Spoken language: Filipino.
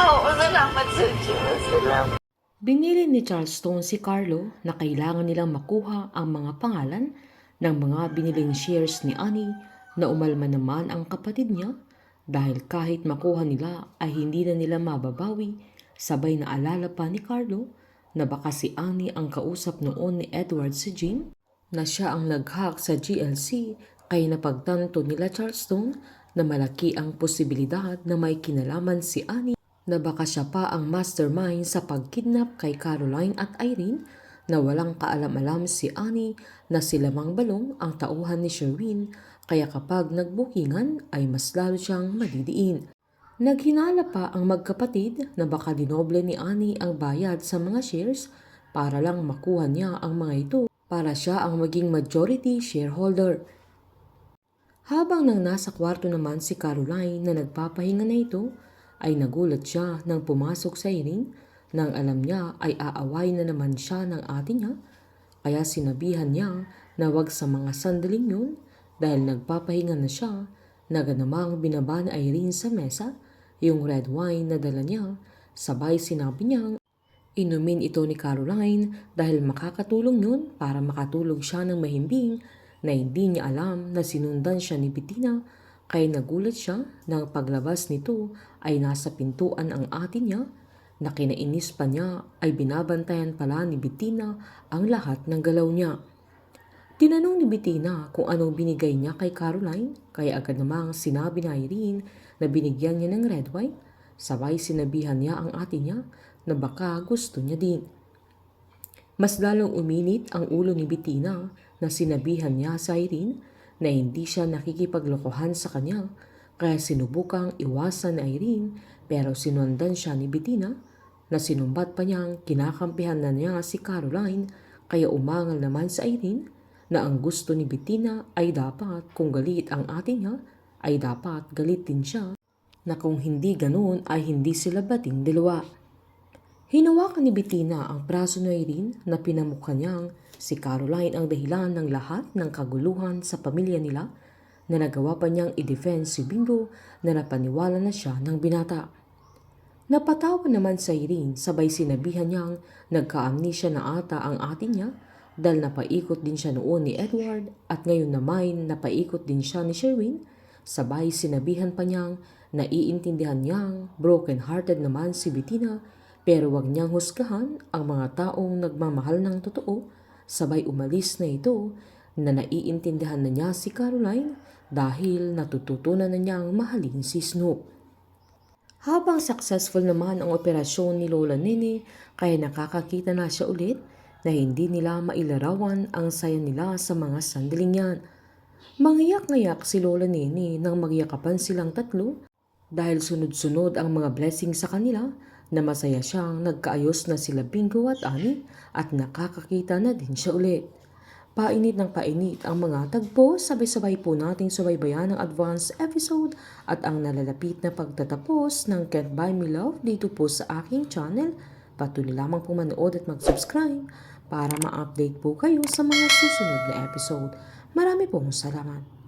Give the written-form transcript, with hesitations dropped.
Oo, salamat sa Diyos. Salamat. Binili ni Charleston si Carlo na kailangan nilang makuha ang mga pangalan ng mga biniling shares ni Annie na umalma naman ang kapatid niya dahil kahit makuha nila ay hindi na nila mababawi. Sabay na alala pa ni Carlo na baka si Annie ang kausap noon ni Edward si Jean na siya ang nag-hack sa GLC kaya napagtanto nila Charleston na malaki ang posibilidad na may kinalaman si Annie na baka siya pa ang mastermind sa pagkidnap kay Caroline at Irene na walang kaalam-alam si Annie na sila mang balong ang tauhan ni Sherwin kaya kapag nagbukingan ay mas lalo siyang madidiin. Naghinala pa ang magkapatid na baka dinoble ni Annie ang bayad sa mga shares para lang makuha niya ang mga ito para siya ang maging majority shareholder. Habang nang nasa kwarto naman si Caroline na nagpapahinga na ito, ay nagulat siya nang pumasok sa Irene nang alam niya ay aaway na naman siya ng ate niya. Kaya sinabihan niya na wag sa mga sandaling yun dahil nagpapahinga na siya na ganamang binaba ni Irene sa mesa yung red wine na dala niya. Sabay sinabi niyang inumin ito ni Caroline dahil makakatulong yun para makatulog siya ng mahimbing na hindi niya alam na sinundan siya ni Bettina kaya nagulat siya nang paglabas nito ay nasa pintuan ang ate niya na kinainis pa niya ay binabantayan pala ni Bettina ang lahat ng galaw niya. Tinanong ni Bettina kung anong binigay niya kay Caroline kaya agad namang sinabi ni Irene na binigyan niya ng red wine. Sabay sinabihan niya ang ate niya na baka gusto niya din. Mas lalong uminit ang ulo ni Bettina na sinabihan niya sa Irene na hindi siya nakikipaglokohan sa kanya kaya sinubukang iwasan ni Irene pero sinundan siya ni Bettina na sinumbat pa niyang kinakampihan na niya si Caroline kaya umangal naman sa Irene na ang gusto ni Bettina ay dapat kung galit ang ate niya ay dapat galit din siya na kung hindi ganoon ay hindi sila bating dalawa. Hinawakan ni Bettina ang braso ni Irene na pinamukha niyang si Caroline ang dahilan ng lahat ng kaguluhan sa pamilya nila na nagawa pa niyang i-defend si Bingo na napaniwala na siya ng binata. Napatawa naman sa Irene sabay sinabihan niyang nagka-amnesia na ata ang ate niya dahil napaikot din siya noon ni Edward at ngayon naman napaikot din siya ni Sherwin. Sabay sinabihan pa niyang naiintindihan niyang broken-hearted naman si Bettina pero wag niyang husgahan ang mga taong nagmamahal ng totoo. Sabay umalis na ito na naiintindihan na niya si Caroline dahil natututunan na niyang mahalin si Snoop. Habang successful naman ang operasyon ni Lola Nene kaya nakakakita na siya ulit na hindi nila mailarawan ang saya nila sa mga sandaling yan. Mangiyak-ngayak si Lola Nene nang magyakapan silang tatlo dahil sunod-sunod ang mga blessings sa kanila na masaya siyang nagkaayos na sila Bingo at Annie at nakakakita na din siya ulit. Painit ng painit ang mga tagpo, sabay-sabay po nating subaybayan ang advance episode at ang nalalapit na pagtatapos ng Can't Buy Me Love dito po sa aking channel. Patuloy lamang po manood at mag-subscribe para ma-update po kayo sa mga susunod na episode. Marami pong salamat.